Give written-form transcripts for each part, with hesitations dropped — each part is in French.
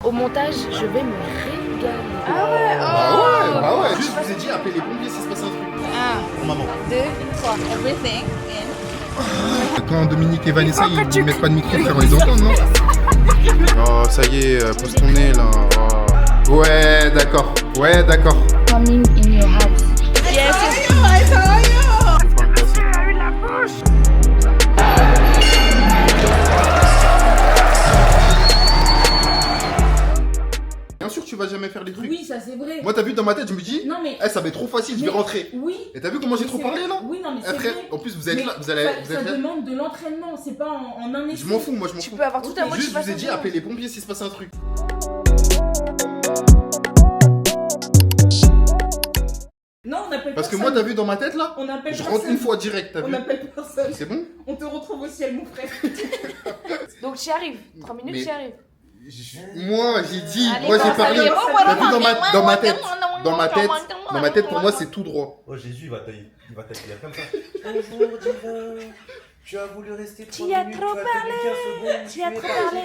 Au montage, je vais me régaler. Ah ouais, Bah ouais. Juste, je vous ai dit, appelez les pompiers si se passe un truc. 1, Pour maman. 2, 3. Everything in. Quand Dominique et Vanessa, ils mettent pas de micro, frère, ils entendent, non? Oh, ça y est, pose ton nez, là. Oh. Ouais, d'accord. Ouais, d'accord. Coming in your house. Yes. Bien sûr, tu vas jamais faire les trucs. Oui, ça c'est vrai. Moi, t'as vu dans ma tête, je me dis, Non mais. ça va être trop facile, je vais rentrer. Oui. Et t'as vu comment j'ai mais trop c'est parlé vrai. là? Oui, non mais Eh, c'est frère, vrai. en plus, vous êtes Mais là, vous allez. ça demande de l'entraînement, c'est pas en un essai. Je m'en fous, moi, je m'en Tu fous. peux avoir toute la Juste, je motivation. vous ai dit, appelez les pompiers s'il se passe un truc. Non, on appelle Parce que personne. moi, t'as vu dans ma tête là? On appelle Je personne. rentre une fois direct, t'as On vu? appelle personne. C'est bon? On te retrouve au ciel, mon frère. Donc tu y arrives. 3 minutes, Mais- tu y arrives. Moi, j'ai dit, Allez, moi j'ai commence, parlé. allez, T'as vu dans ma tête, pour moi, c'est tout droit. Oh Jésus, il va t'accueillir comme ça. Bonjour divin, tu as voulu rester 3 Tu as minutes, trop tu as tenu 15 secondes, Tu as es trop parti parlé.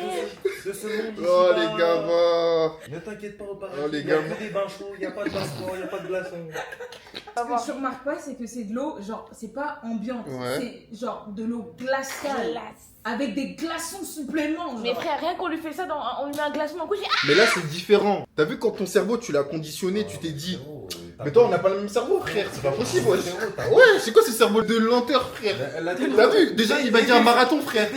de ce monde Oh ici-bas. les gars, va. Ne t'inquiète pas au paradis, Oh, les il y a gars. que des bains chauds, il n'y a pas de bain froid, il n'y a pas de glaçons. Ce que tu remarques pas, c'est que c'est de l'eau, genre, c'est pas ambiante. Ouais. C'est genre de l'eau glaciale. Avec des glaçons suppléments. Mais genre. frère, rien qu'on lui fait ça, on lui met un glaçon dans le cou, j'ai Mais là, c'est différent. T'as vu quand ton cerveau, tu l'as conditionné, tu t'es dit. Mais toi, on n'a pas le même cerveau, frère. C'est pas possible, ouais. Ouais, c'est quoi ce cerveau de lenteur, frère? T'as vu? Déjà, il va dire un marathon, frère.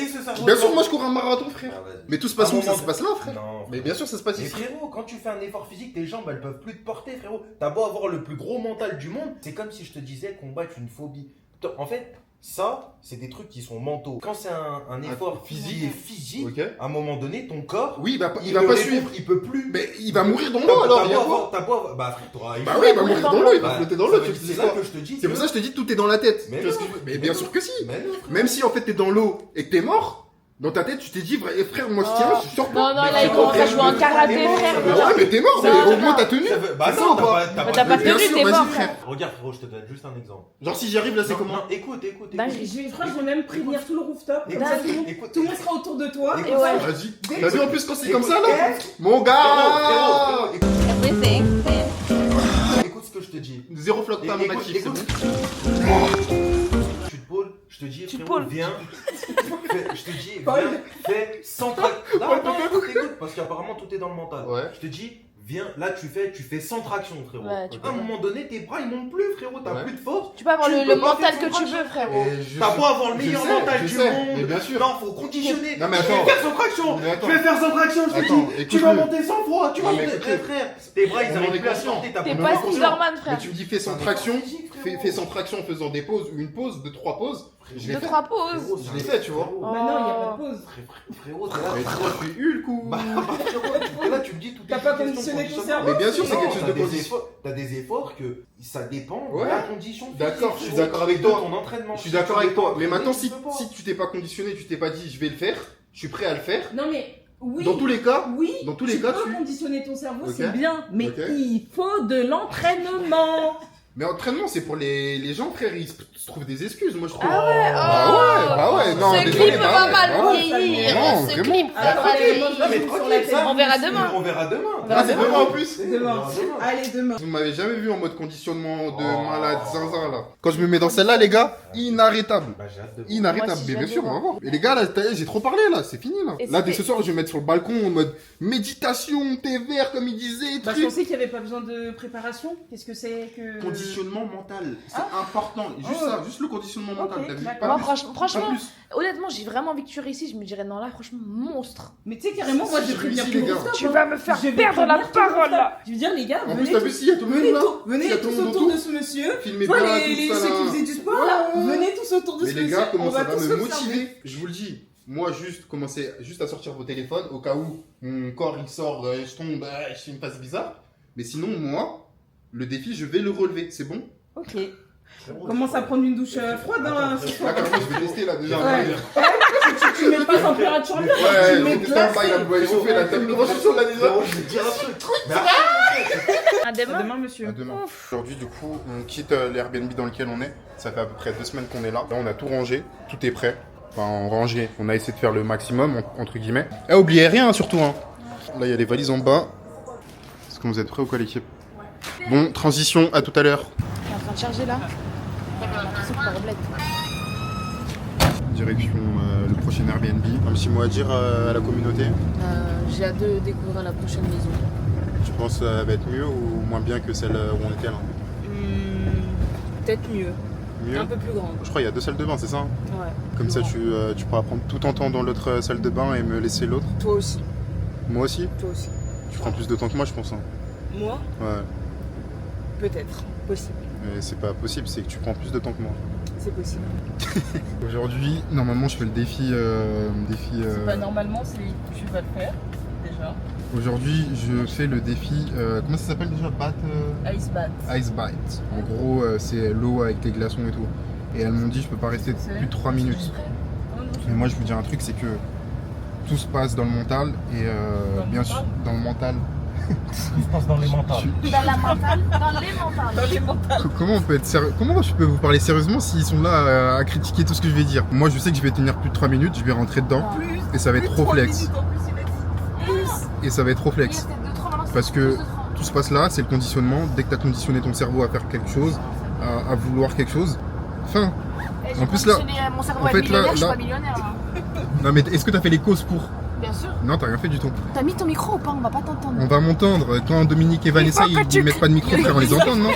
Bien sûr, moi, je cours un marathon, frère. Mais tout se passe où? Ça se passe là, frère. Non. Mais bien sûr, ça se passe Mais ici. frérot, quand tu fais un effort physique, tes jambes elles peuvent plus te porter, frérot. T'as beau avoir le plus gros mental du monde, c'est comme si je te disais combattre une phobie. En fait, ça, c'est des trucs qui sont mentaux. Quand c'est un effort physique. qui est physique, Ok. à un moment donné, ton corps, Oui, il il va le pas répond, suivre. il peut plus. Mais il va mourir dans l'eau alors, il y a quoi? T'as beau avoir. Bah frère, t'auras. Bah oui, il va mourir dans l'eau, il va Bah, flotter dans ça l'eau. veut tu dire- sais C'est là pas. que je te dis. C'est pour ça que je te dis, tout est dans la tête. Mais Tu vois ce non. que je veux- Mais bien sûr que si. Mais non, frérot. Même si en fait t'es dans l'eau et que t'es mort, dans ta tête tu t'es dit, frère, moi je tiens, je sors pas. Non, non, Mais là, il frère, commence à frère, jouer en je- karaté, t'es mort, frère. ça veut Bah dire- ouais, mais t'es mort, mais Non, au moins non. t'as tenu. Bah C'est ça non, ou pas? Mais t'as pas Bien tenu, sûr, t'es vas-y, mort, frère. frère. Regarde, frérot, je te donne juste un exemple. Genre si j'y arrive là, c'est Non, comment? non, écoute. Dingue. Je crois que je vais même prévenir tout le rooftop. Comme Écoute, ça, écoute, tout le monde sera autour de toi. écoute, Et ouais. Vas-y. T'as vu en plus quand c'est comme Écoute, ça là? Mon Frérot, gars! écoute, Everything in. écoute ce que je te dis. Zéro flotte pas mon Écoute, actif, c'est écoute. bon? Tu te pôles, je te dis, Tu frérot, pôles. viens. Je te dis, Paul. viens, fais sans traction. Non, écoute, parce qu'apparemment tout est dans le mental. Ouais. Je te dis, viens, là tu fais sans traction, frérot. Ouais, tu À un moment donné, tes bras ils montent plus, frérot, t'as Ouais. plus de force. Tu peux avoir Tu le peux pas mental faire que son tu traction. veux, frérot. Et je- T'as beau avoir le je meilleur sais, mental je du sais, monde. mais bien sûr. Non, faut conditionner. Non, mais Je attends. vais faire sans traction. Mais attends. Je vais faire sans traction, je te Attends, dis. Tu écoute-le. vas monter 100 fois. Tu vas Non, mais monter. écoute-le. Frère, tes bras ils On en arrivent est plus à conscient. supporter ta T'es on pas est conscient. Spider-Man, Mais frère. tu me dis fais sans Non, mais traction, physique, frérot. fais sans traction en faisant des pauses, une pause, deux, trois pauses. Je l'ai Deux, fait. trois pauses. Frérot, Je l'ai fait, tu vois. frérot. Bah non, il n'y a pas de pause. Frérot, t'es Mais là. toi, tu es Hulk ou? Bah, frérot, là, tu me dis tout est T'as pas question de conditionné ton conditionnement. cerveau. Mais bien sûr, c'est Non, quelque chose de t'as des positif. efforts- T'as des efforts que ça dépend Ouais. de la condition physique. D'accord, je suis frérot, d'accord avec de toi. ton entraînement. Je suis Si d'accord tu avec veux pas toi. Mais entraîner, maintenant, tu peux pas. si tu t'es pas conditionné, tu t'es pas dit je vais le faire, je suis prêt à le faire. Non mais oui. Dans tous les cas, Oui, dans tous les cas, peux tu. conditionner ton cerveau, Ok. c'est bien, mais Ok. il faut de l'entraînement. Mais entraînement, c'est pour les gens, frère, ils se trouvent des excuses, moi je trouve. Ah ouais, Bah ouais, non, Ce désolé, clip bah va ouais, mal bah ouais. vieillir. Non, Ce vraiment. clip va Alors, mal allez, vieillir. moi, Non, mais je joue sur tranquille, la ça, tête. On verra demain. On verra demain. Ah, c'est demain en plus. C'est demain. Allez, demain. Vous m'avez jamais vu en mode conditionnement de Oh. malade zinzin là. Quand je me mets dans celle-là, les gars, inarrêtable. Bah, j'ai hâte de voir. Inarrêtable, Moi, si mais je bien viens sûr, de on va voir. voir. Et les gars, là, j'ai trop parlé là, c'est fini là. Et Là, dès c'était- ce soir, je vais mettre sur le balcon en mode méditation, thé vert, comme il disait, Bah, je truc. pensais qu'il n'y avait pas besoin de préparation. Qu'est-ce que c'est que. Conditionnement mental, c'est Ah. important. Juste Oh. ça, juste le conditionnement mental. Ok, T'as vu? d'accord. Pas Moi, plus, franchement, pas plus. honnêtement, j'ai vraiment envie que tu réussisses. Je me dirais, non, là, franchement, monstre. Mais tu sais, carrément, moi, je vais Si, prévenir si, tout les le gars. rooftop, Tu hein. vas me faire Je vais perdre la prévenir tout le parole, rooftop. là. Je veux dire, les gars, En plus, venez t'as tous- vu, s'il y a tout le monde venez là. tous- venez S'il y a tout le tous monde autour de autour. ce monsieur. Filmez Toi, bien, les tout ça ceux qui là. faisaient du sport, là, Ouais. venez tous autour de Mais ce les monsieur. gars, comment On ça va va tous me observer. motiver? Je vous le dis. Moi, juste commencer juste à sortir vos téléphones au cas où mon corps il sort, je tombe, je me passe bizarre. Mais sinon, moi, le défi, je vais le relever. C'est bon? Ok. Commence à prendre une douche froide, hein, ce Là, soir. carrément, je vais tester là déjà. Ouais. Tu mets pas température ambiante, Ouais, tu je mets vais tester un glacé. bail là, vous voyez, chauffer là. T'as vu comment je suis chaud là déjà? Frérot, je vais te dire un truc. Mais À À demain. demain, monsieur. À demain. Aujourd'hui, du coup, on quitte l'Airbnb dans lequel on est. Ça fait à peu près 2 semaines qu'on est là. Là, on a tout rangé, tout est prêt. Enfin, rangé. On a essayé de faire le maximum, entre guillemets. Et oubliez rien, surtout, hein. Là, il y a les valises en bas. Est-ce que vous êtes prêts ou quoi, l'équipe? Bon, transition, à tout à l'heure. T'es en train de charger là? J'ai l'impression que t'as roblette. Direction le prochain Airbnb. Un petit mot à dire à la communauté. J'ai hâte de découvrir la prochaine maison. Tu penses que ça va être mieux ou moins bien que celle où on était là? Peut-être mieux. Mieux? Un peu plus grande. Je crois qu'il y a 2 salles de bain, c'est ça? Ouais. Comme ça, tu pourras prendre tout ton temps dans l'autre salle de bain et me laisser l'autre. Toi aussi. Moi aussi? Toi aussi. Tu prends plus de temps que moi, je pense. Hein. Moi? Ouais. Peut-être. Possible. Mais c'est pas possible, c'est que tu prends plus de temps que moi. C'est possible. Aujourd'hui, normalement, je fais le défi. C'est pas normalement, c'est tu vas le faire déjà. Aujourd'hui, je fais le défi. Comment ça s'appelle déjà? Ice bath. Ice Bite. En gros, c'est l'eau avec les glaçons et tout. Et elles m'ont dit, je peux pas rester plus de 3 minutes. Mais moi, je vous dis un truc, c'est que tout se passe dans le mental. Et bien sûr, dans le mental. Il se passe dans les mentales. Dans la mentale, dans les mentales. Dans les mentales. Comment on peut être sérieux? Comment je peux vous parler sérieusement s'ils sont là à critiquer tout ce que je vais dire? Moi, je sais que je vais tenir plus de 3 minutes, je vais rentrer dedans. Et ça va être trop flex. Et ça va être trop flex. Parce que tout se passe là, c'est le conditionnement. Dès que tu as conditionné ton cerveau à faire quelque chose, à vouloir quelque chose, fin. En plus là, mon cerveau en fait là, je suis pas millionnaire. Hein. Non mais est-ce que tu as fait les causes pour? Bien sûr. Non, t'as rien fait du tout. T'as mis ton micro ou pas? On va pas t'entendre. On va m'entendre. Quand Dominique et Vanessa ils mettent pas de micro, frère, on les entend, non?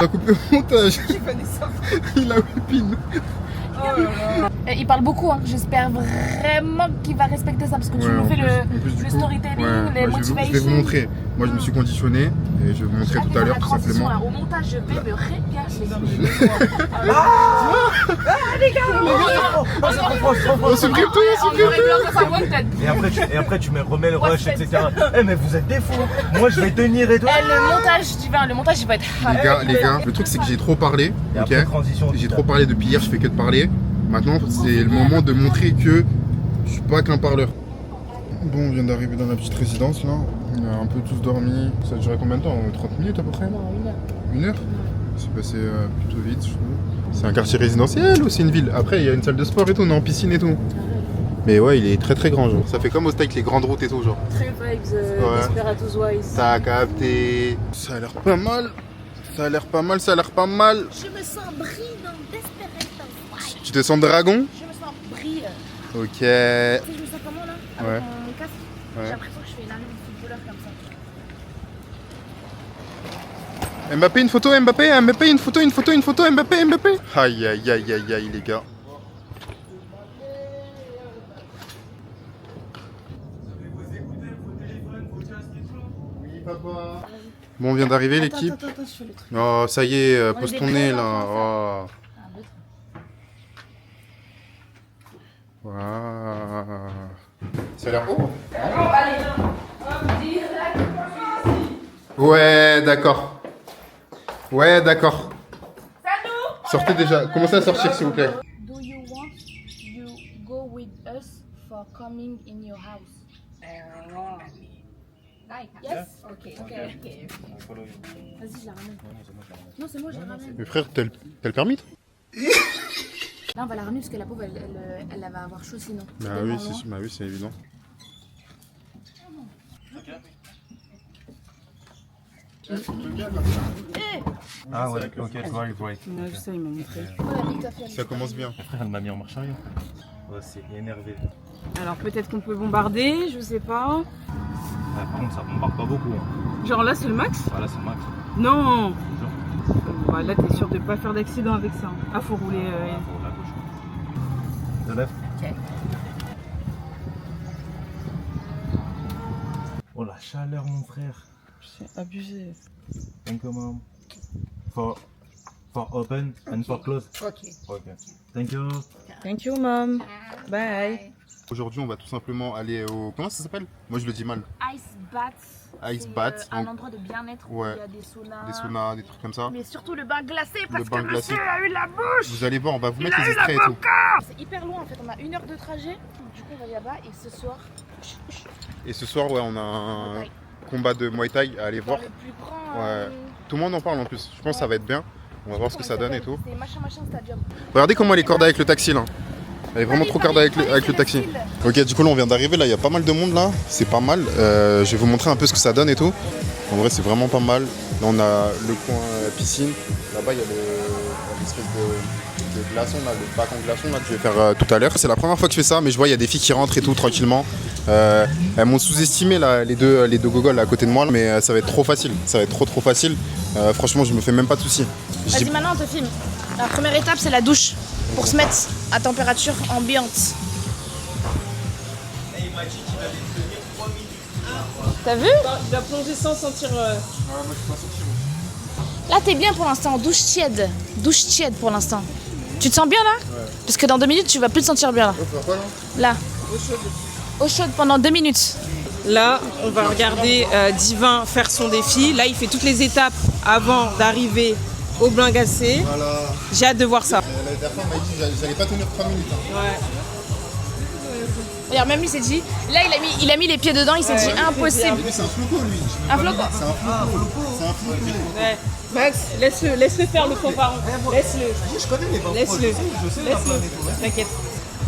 T'as coupé le montage. Il a whippine. Il parle beaucoup, hein. J'espère vraiment qu'il va respecter ça parce que tu nous fais le storytelling, les motivations. Je vais vous montrer. Moi je me suis conditionné et je vais vous montrer tout à l'heure tout simplement. Au montage, je vais me régaler. Oh, supprime tout, supprime Et après, tu remets le rush, etc. Eh, mais vous êtes des fous. Moi, je vais tenir et tout. Le montage, il va être. Les gars, le truc c'est que j'ai trop parlé, Et ok? après, transition. J'ai trop parlé depuis hier, je fais que de parler. Maintenant, c'est le moment de montrer que je suis pas qu'un parleur. Bon, on vient d'arriver dans la petite résidence là. On a un peu tous dormi. Ça a duré combien de temps? 30 minutes à peu près? Non, 1 heure. 1 heure? C'est passé plutôt vite, je trouve. C'est un quartier résidentiel ou c'est une ville? Après, il y a une salle de sport et tout, non? Piscine et tout. Mais ouais, il est très très grand, genre. Ça fait comme au steak, les grandes routes et tout, genre. Très vibes, Ouais. Desperados Wise. T'as capté. Ça a l'air pas mal. Ça a l'air pas mal, ça a l'air pas mal. Je me sens brille dans Desperados Wise. Tu te sens dragon? Je me sens brille. Ok. Tu sais, je me sens comment là? Avec Ouais. mon casque. Ouais. J'ai l'impression que je fais une armée de footballeurs comme ça. Mbappé, une photo, Mbappé, Mbappé, une photo, une photo, une photo, Mbappé, Mbappé. Aïe, aïe, aïe, aïe, aïe, les gars. Oui, papa. Bon, on vient d'arriver, l'équipe. Attends, je fais le truc. Oh, ça y est, On est pose des ton vrais nez, là. enfants, Oh. Waouh. Ça a l'air haut. Ouais, d'accord. Ouais, d'accord. Sortez déjà. Commencez à sortir, s'il vous plaît. Do you want you go with us for coming in your house? Yes? Ok. Vas-y, je la ramène. Non, c'est moi, je la ramène. Mais frère, t'as le permis, toi? Là, on va la ramener parce que la pauvre, elle va avoir chaud sinon. Bah oui, c'est évident. Ah ouais, ok, drive right. Je sais, il m'a montré. Ça commence bien. Frère, elle m'a mis en marche arrière. Ouais, c'est énervé. Alors peut-être qu'on peut bombarder, je sais pas. Ah, par contre, ça bombarde pas beaucoup. Hein. Genre là c'est le max? Voilà, c'est le max. Non. Bah, là t'es sûr de pas faire d'accident avec ça. Ah faut rouler. Faut la gauche. De lèvres. Ok. Oh la chaleur, mon frère. C'est abusé. Thank you, mom. For open and for close. Ok. Ok. Thank you. Thank you mom. Bye. Aujourd'hui, on va tout simplement aller au... Comment ça s'appelle? Moi, je le dis mal. Ice bath. Ice C'est, bath, un donc- endroit de bien-être Ouais. où il y a des saunas. Des saunas, des trucs comme ça. Mais surtout le bain glacé parce bain que glacé. monsieur a eu la bouche. Vous allez voir, on va vous mettre les extraits et tout. C'est hyper loin en fait, on a 1 heure de trajet. Du coup, on va là-bas et ce soir, Et ce soir, ouais, on a un Muay Thai. combat de Muay Thai à aller dans voir. le plus grand. Ouais. Tout le monde en parle en plus. Je pense que ça va être bien. On va voir ce que ça donne et tout. C'est machin stadium. Regardez comment elle est cordée avec le taxi là. Elle est vraiment trop cardée avec le taxi. Ok, du coup là on vient d'arriver, là il y a pas mal de monde là, c'est pas mal. Je vais vous montrer un peu ce que ça donne et tout. En vrai c'est vraiment pas mal. Là on a le coin piscine, là-bas il y a l'espèce de glaçon là, le bac en glaçon là que je vais faire tout à l'heure. C'est la première fois que je fais ça, mais je vois il y a des filles qui rentrent et tout tranquillement. Elles m'ont sous-estimé là, les deux gogoles là, à côté de moi, mais ça va être trop facile, ça va être trop facile. Franchement je me fais même pas de soucis. Vas-y, maintenant on te filme. La première étape c'est la douche pour se mettre à température ambiante. T'as vu? Il va plonger sans sentir. Là t'es bien pour l'instant, douche tiède. Douche tiède pour l'instant. Tu te sens bien là? Ouais. Parce que dans 2 minutes tu vas plus te sentir bien là. Là. Eau chaude pendant 2 minutes. Là, on va regarder Divin faire son défi. Là, il fait toutes les étapes avant d'arriver au blanc glacé. Voilà. J'ai hâte de voir ça. La dernière fois, elle m'a dit que j'allais pas tenir 3 minutes. Hein. Ouais. Regarde, même lui s'est dit. Là, il a mis les pieds dedans, il s'est dit impossible. Lui, c'est un floco, lui. Un floco. C'est un floco. C'est un floco. Ouais. Max, laisse-le faire le fanfaron. Laisse-le. Je connais les bambous. Laisse-le. Je sais Laisse-le. T'inquiète.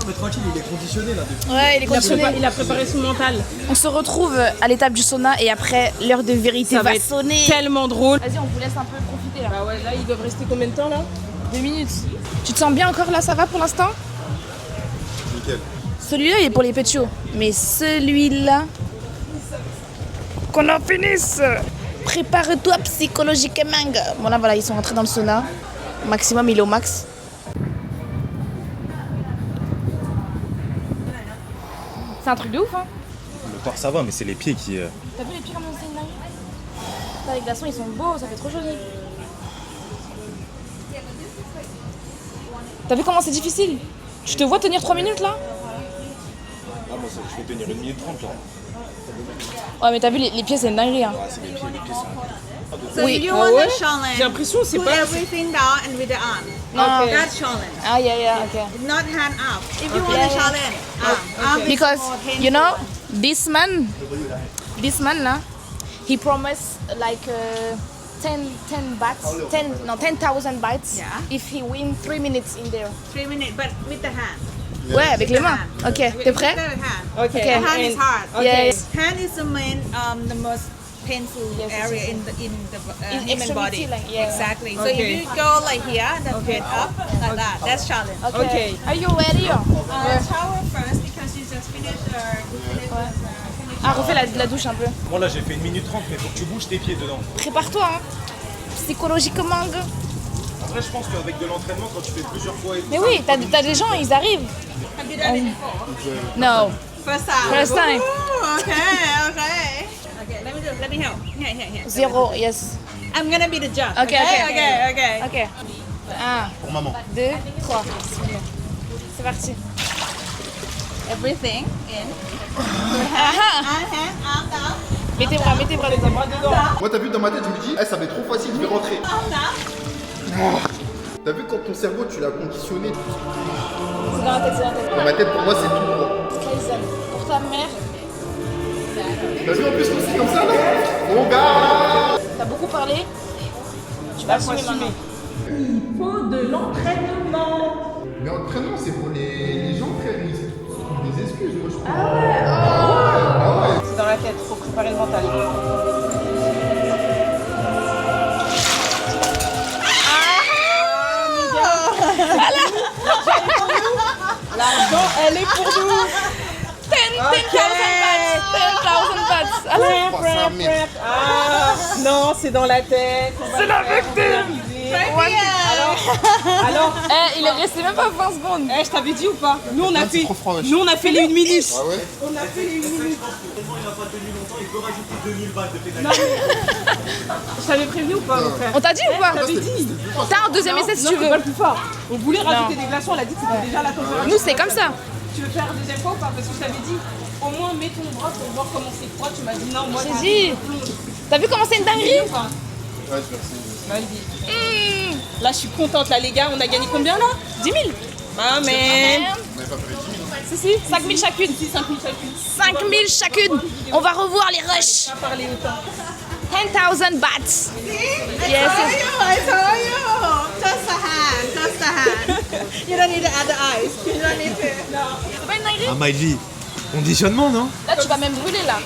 Mais tranquille, il est conditionné là depuis. Ouais, il est conditionné. Il a préparé son mental. On se retrouve à l'étape du sauna et après, l'heure de vérité Ça va va être sonner. tellement drôle. Vas-y, on vous laisse un peu profiter là. Bah ouais, là, ils doivent rester combien de temps là? 2 minutes. Tu te sens bien encore là, ça va pour l'instant? Nickel. Celui-là, il est pour les pétios. Mais celui-là, qu'on en finisse. Prépare-toi psychologiquement. Bon là, voilà, ils sont rentrés dans le sauna. Maximum, il est au max. C'est un truc de ouf, hein. Le corps ça va, mais c'est les pieds qui. T'as vu les pieds comme c'est une dingue? Là, les glaçons, ils sont beaux, ça fait trop joli. T'as vu comment c'est difficile? Tu te vois tenir 3 minutes là? Ah, moi je vais tenir 1 minute 30 là. Ouais, mais t'as vu, les pieds, c'est une dinguerie, hein. Ah, c'est les pieds sont. So Oui. if you Ah want ouais? a challenge, J'ai l'impression c'est put pas. everything down and with the arm. No. Okay. That's challenge. Ah, yeah, okay. Not hand up. If you Okay. want a challenge, arm is Because, more painful. you know, this man là, he promised like 10 bahts, 10,000 bahts Yeah. if he win 3 minutes in there. 3 minutes, but with the hand. Ouais, avec les mains. Ok, t'es prêt? With the hand. Ok. The hand is hard. Okay. Hand is the main, the most painful Yes, area yes, in the In human extremity, body. like, yeah. Exactly. So Okay. if you go like here, the head up like that. That's challenge. Okay. Okay. Are you ready? Shower first because you just finished Ah, refais la douche un peu. Moi là j'ai fait 1 minute 30, mais faut que tu bouges tes pieds dedans. Prépare-toi, hein. Psychologiquement. Après, je pense qu'avec de l'entraînement, quand tu fais plusieurs fois et tout Mais ça, oui, t'as des gens, ils arrivent. Have you done it before? No. First time. First time. Ooh, okay. Okay, let me help. Here. 0, yes. I'm gonna be the judge. Okay. Okay. Ok. 1, Pour maman. 2, 3. C'est parti. Everything in. Ah, Arm down. mets tes bras dedans. Moi, t'as vu dans ma tête, je me dis, ça va être trop facile, je vais rentrer. Arm down. T'as vu quand ton cerveau, tu l'as conditionné. C'est dans la tête, Dans ma tête, pour moi, c'est tout droit. Kaizen. Pour ta mère, T'as vu en plus qu'on c'est comme ça là? Mon gars! t'as beaucoup parlé. Tu vas assumer maintenant. Faut de l'entraînement. Mais entraînement, c'est pour les gens, frère. C'est des excuses, moi je trouve. C'est dans la tête, faut préparer le mental. L'argent, elle est pour nous. 10,000 bahts. Alors, Prep. Ah, non, c'est dans la tête. C'est la victime. Alors, il est resté même pas 20 secondes. je t'avais dit ou pas? Nous on a c'est fait, trop froid, wesh. nous on a fait les 1 minute. Ah ouais? On a fait les 1 minute. il n'a pas tenu longtemps, il peut rajouter 2000 balles de pénalité. Je t'avais prévenu ou pas, mon frère? On t'a dit ou pas? Je t'avais dit. T'as un deuxième essai si tu Non, c'est veux. pas le plus fort. On voulait rajouter des glaçons, elle a dit que c'était déjà la température. Nous, c'est comme ça. Tu veux faire la deuxième fois ou pas? Parce que je t'avais dit, au moins mets ton bras pour voir comment c'est froid. Tu m'as dit non, moi J'ai dit. T'as vu comment c'est une dinguerie? Ouais, je vais essayer. Vas-y. Là, je suis contente, là, les gars. On a gagné combien, là? 10 000. Ah, mais. On n'avait pas fait 10 000. Si, 5 000 chacune. Si, 5 000 chacune. 5 000 chacune. On va revoir les rushs. On va parler autant. 10,000 bahts. I told you. Just a hand. hand. You don't need to add the eyes. You don't need to. C'est pas une dinguerie? Ah, Miley, conditionnement, non? Là, tu vas même brûler là.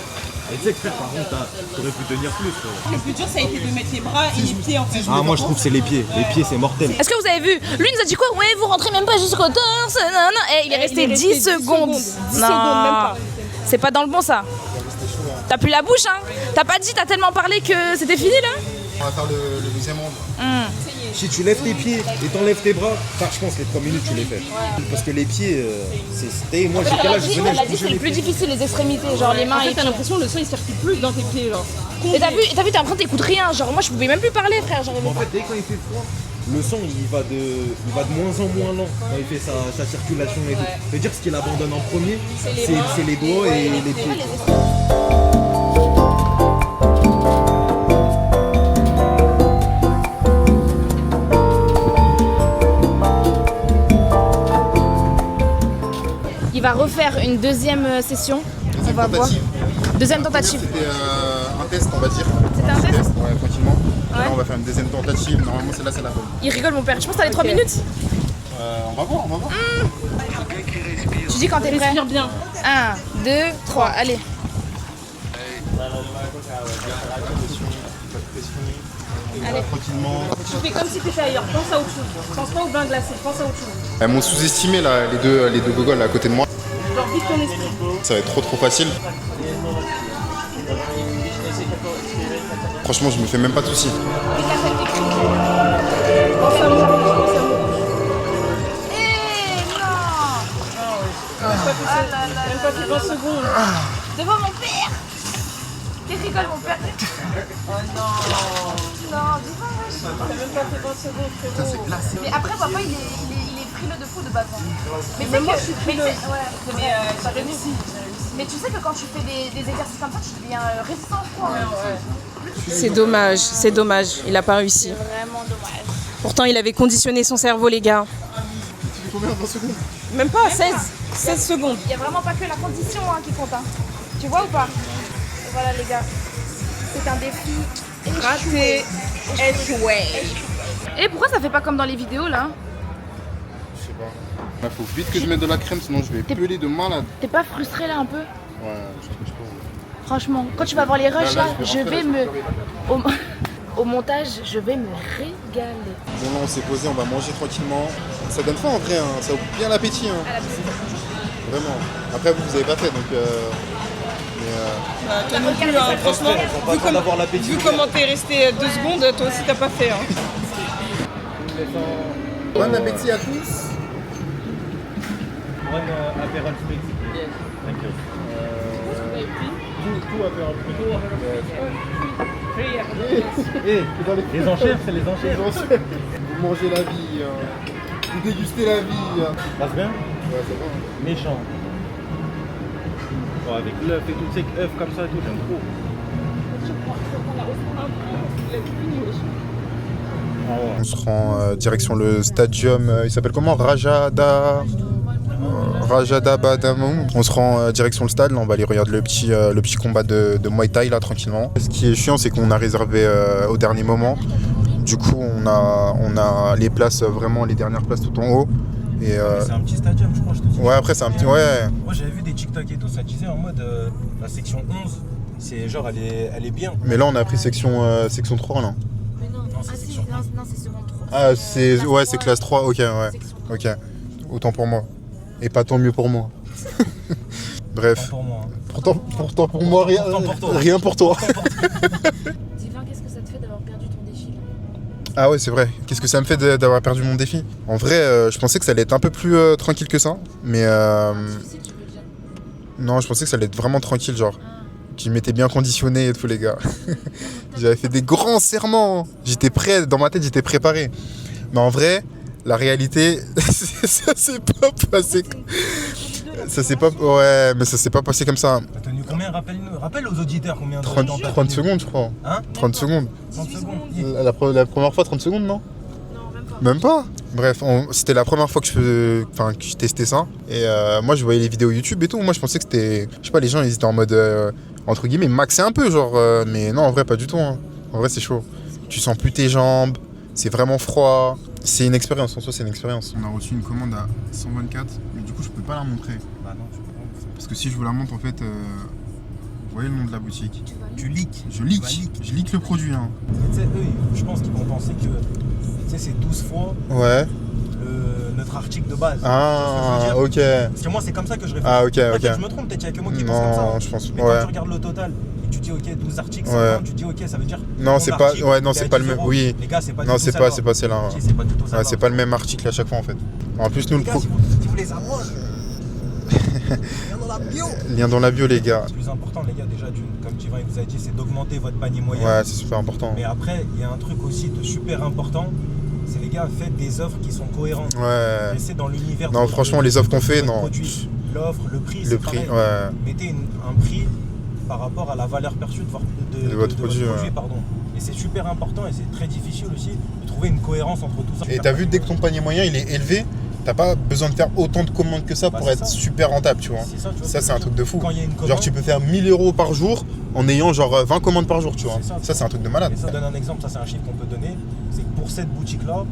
Elle est expert, par contre, t'aurais pu tenir plus. Le plus dur, ça a été de mettre les bras et les pieds en fait. Ah, moi je trouve que c'est les pieds. Les pieds, c'est mortel. Est-ce que vous avez vu? Lui nous a dit quoi? Ouais, vous rentrez même pas jusqu'au torse. Et il est resté 10 secondes. 10 secondes, même pas. C'est pas dans le bon ça. T'as plus la bouche, hein? T'as pas dit, t'as tellement parlé que c'était fini là? On va faire le deuxième round. Si tu lèves tes pieds et t'enlèves tes bras, enfin, je pense que les 3 minutes tu les fais. Parce que les pieds, c'est. Moi j'ai quel âge? Je On venais, l'a je dit, bougeais c'est le les plus pieds. difficile, les extrémités, genre les mains En fait, et t'as tout. l'impression que le son il circule plus dans tes pieds, genre. Et t'as vu, t'as l'impression que t'écoutes rien. Genre moi je pouvais même plus parler, frère. J'arrivais En pas. fait, dès quand il fait froid, le son il va de moins en moins lent quand il fait sa circulation et tout. C'est-à-dire ce qu'il abandonne en premier, c'est les doigts et les pieds. Il va refaire une deuxième session. On va voir. Deuxième tentative. C'était un test, on va dire. C'était un test? Ouais, tranquillement. Là, on va faire une deuxième tentative. Normalement, celle-là, c'est la bonne. Il rigole mon père. Je pense que t'as les 3 minutes. On va voir, on va voir. Tu dis quand t'es prêt. Respire bien. 1, 2, 3, allez. Tranquillement. Tu fais comme si t'étais ailleurs. Pense à autre chose. Pense pas au bain glacé. Pense à autre chose. Elles m'ont sous-estimé là, les deux gogoles là, à côté de moi. Genre vite ton esprit. Ça va être trop facile. Franchement, je me fais même pas de soucis. Même pas fait 20 secondes. Devant mon père. Il rigole mon père. Oh non. Non, dis pas wesh. T'as même pas fait 20 secondes, frérot. Mais après papa il est frileux de fou de base. Mais Même moi, je suis mais frileuse. ouais, j'ai réussi. Mais tu sais que quand tu fais des exercices comme ça, tu deviens résistant au froid. C'est dommage, c'est dommage. Il a pas réussi. Vraiment dommage. Pourtant, il avait conditionné son cerveau, les gars. Combien dans secondes? Même pas 16 secondes. Il n'y a vraiment pas que la condition hein, qui compte. Hein. Tu vois ou pas? Et voilà les gars. C'est un défi. Raté. Échoué. Et pourquoi ça fait pas comme dans les vidéos là? Je sais pas. Il faut vite que je mette de la crème, sinon je vais peler de malade. T'es pas frustré là un peu? Ouais, je sais pas. Franchement, quand tu vas voir les rushs là, Là, je vais me... Au montage, je vais me régaler. Bon là on s'est posé, on va manger tranquillement. Ça donne faim en vrai, hein. Ça ouvre bien l'appétit. Hein. À la piscine. Vraiment. Après vous avez pas fait donc... Toi non plus, hein, franchement. Vu comment t'es resté 2 secondes, toi aussi t'as pas fait. Hein. Bon appétit à tous. Tout apéro Les enchères, c'est les enchères. Vous mangez la vie, hein. Vous dégustez la vie. Hein. Passe bien? Ouais, ça va. Hein. Méchant. Bon, avec l'œuf et tout, tu sais que œuf comme ça et tout, j'aime trop. On se rend direction le stadium, il s'appelle comment? Rajada Badamou. On se rend direction le stade, là on va aller regarder le petit combat de Muay Thai là tranquillement. Ce qui est chiant c'est qu'on a réservé au dernier moment. Du coup on a les places, vraiment les dernières places tout en haut. Et C'est un petit stadium je crois, je te dis. ouais après c'est un petit... Ouais. Moi j'avais vu des TikTok et tout, ça disait en mode la section 11, c'est genre elle est bien. Mais là on a pris section 3 là. Mais non, c'est section non, c'est seconde 3. Ah c'est classe 3, ok ouais. Ok. Autant pour moi. Et pas tant mieux pour moi. Bref. Pour moi. Pourtant pour moi, rien, Pourtant pour toi. rien pour toi. Divin, qu'est-ce que ça te fait d'avoir perdu ton défi? Ah ouais, c'est vrai. Qu'est-ce que ça me fait d'avoir perdu mon défi? En vrai, je pensais que ça allait être un peu plus tranquille que ça. Mais Tu sais, tu peux déjà. non, je pensais que ça allait être vraiment tranquille, genre. Je m'étais bien conditionné et tout, les gars. J'avais fait des grands serments. J'étais prêt, dans ma tête, j'étais préparé. Mais en vrai, la réalité, ça s'est pas passé. Ça s'est pas... Ouais, mais ça s'est pas passé comme ça. T'as tenu combien? Rappelle aux auditeurs combien de 30 temps t'as 30 tenu. secondes, je crois. Hein? 30 secondes. 30 secondes. La première fois, 30 secondes, non? Non, même pas. Même pas. Bref, c'était la première fois que je testais ça. Et moi, je voyais les vidéos YouTube et tout. Moi, je pensais que c'était... Je sais pas, les gens, ils étaient en mode... entre guillemets, maxé un peu, genre... mais non, en vrai, pas du tout. Hein. En vrai, c'est chaud. Tu sens plus tes jambes. C'est vraiment froid. C'est une expérience, en soi, c'est une expérience. On a reçu une commande à 124, mais du coup, je peux pas la montrer. Bah non, tu peux pas. Parce que si je vous la montre, en fait, vous voyez le nom de la boutique. Tu leaks. Je leak le produit. Hein. Tu sais, eux, je pense qu'ils vont penser que c'est 12 fois Ouais. notre article de base. Ah, ok. Parce que moi, c'est comme ça que je réfléchis. Ah, ok, ok. Peut-être que je me trompe, peut-être qu'il y a que moi qui pense comme ça. Non, je pense. Mais Ouais. quand tu regardes le total et tu dis, ok, 12 articles, Ouais. 50, tu dis, ok, ça veut dire. Non, c'est pas. article, Ouais, non, il est c'est à pas le 10 même. euros. Oui. Les gars, c'est pas Non, du tout c'est celle-là. pas celle-là. Ok, c'est pas du tout ça. Ouais, c'est pas le même article à chaque fois, en fait. En plus, nous, Les le gars, pro. si vous les approchez. Viens dans la bio. Lien dans la bio, les gars. Le plus important, les gars, déjà, comme Jivan vous a dit, c'est d'augmenter votre panier moyen. Ouais, c'est super important. Mais après, il y a un truc aussi de super important, c'est les gars, faites des offres qui sont cohérentes. Ouais. Laissez dans l'univers. Non, franchement, les offres qu'on fait, votre non. produit, l'offre, le prix, Le c'est prix, pareil. ouais. Mettez un prix par rapport à la valeur perçue de votre produit, ouais. pardon. Et c'est super important et c'est très difficile aussi de trouver une cohérence entre tout ça. Et t'as vu, dès que ton panier moyen il est élevé, t'as pas besoin de faire autant de commandes que ça Bah, pour c'est être ça. super rentable, tu vois. C'est ça, tu vois, Ça, c'est un truc de fou. Quand il y a une commande, Genre, tu peux faire 1000 € par jour en ayant genre 20 commandes par jour, tu vois. C'est ça, Ça, c'est un truc de malade. Et ça donne un exemple, ça c'est un chiffre qu'on peut donner. C'est que pour cette boutique-là,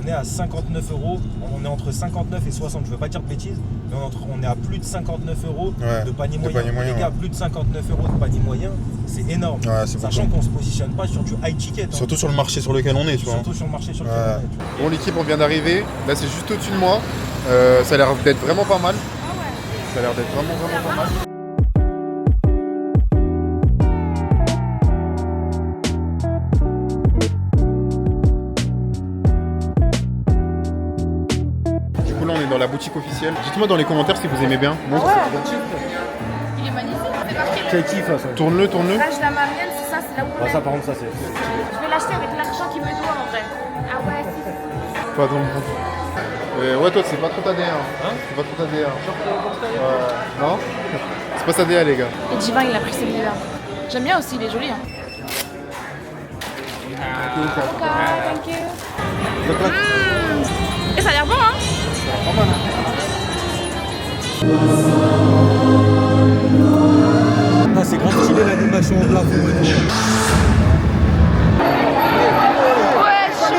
on est à 59 €. On est entre 59 et 60, je veux pas dire de bêtises, mais on est à plus de 59 € Ouais, de panier de moyen. panier moyen, Les gars, ouais. plus de 59 € de panier moyen, c'est énorme. Ouais, c'est Sachant beaucoup. qu'on se positionne pas sur du high ticket. hein. Surtout sur le marché sur lequel on est, tu vois. Surtout sur le marché sur lequel Ouais. on est, tu vois. Bon, l'équipe, on vient d'arriver. Là, c'est juste au-dessus de moi. Ça a l'air d'être vraiment pas mal. Ça a l'air d'être vraiment pas mal. Du coup, là, on est dans la boutique officielle. Dites-moi dans les commentaires si vous aimez bien. Montre. Il est magnifique. C'est marqué Quel kiff ça. Tourne-le, tourne-le. l'âge de la Marielle, c'est ça, c'est là où on est. Ça par contre ça c'est. Je vais l'acheter avec l'argent qu'il me doit en vrai. Ah ouais, si. Pas dans le bon. Ouais, toi, c'est pas trop ta DA. Hein, c'est pas trop ta DA. Non. C'est pas sa DA, les gars. Et Jivan, il a pris celui-là. J'aime bien aussi, il est joli. Hein. Ok, thank you. Et ça a l'air bon, hein? Ah, c'est grand stylé l'animation au plafond. Ouais, chaud.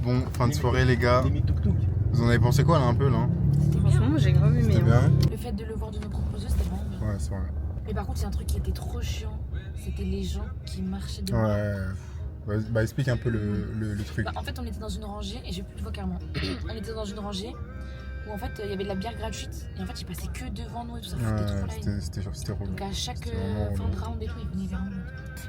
Bon, fin de soirée, les gars. Vous en avez pensé quoi, là, un peu, là? Franchement, moi j'ai grave aimé. C'était bien? Le fait de le voir de nos proposeurs, c'était vraiment bien. Ouais, c'est vrai. Mais par contre, c'est un truc qui était trop chiant. C'était les gens qui marchaient devant. Ouais. Bah, explique un peu le truc. Bah, en fait, on était dans une rangée, et j'ai plus de voix carrément. On était dans une rangée où en fait il y avait de la bière gratuite. Et en fait, ils passaient que devant nous et tout ça. Foutait trop la haine. C'était relou. Donc à chaque C'était vraiment fin de relou. round et tout, ils venaient vers nous.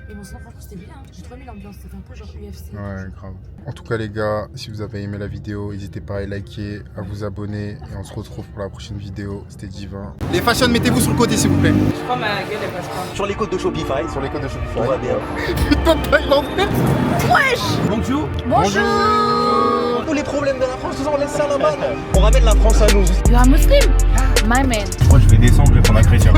Mais bon, sinon, franchement, c'était bien. J'ai trop aimé l'ambiance. Ça fait un peu genre UFC. Ouais, grave. En tout cas, les gars, si vous avez aimé la vidéo, n'hésitez pas à liker, à vous abonner. Et on se retrouve pour la prochaine vidéo. C'était Jivan. Les fashion, mettez-vous sur le côté, s'il vous plaît. Je crois ma gueule elle passe pas. Sur les codes de Shopify. Sur les codes de Shopify. On va bien. Putain de Thaïlandais. Bonjour. Bonjour. Tous les problèmes de la France, on laisse ça là-bas. On ramène la France à nous. You are Muslim? My man. Moi je vais descendre, je vais prendre un chrétien.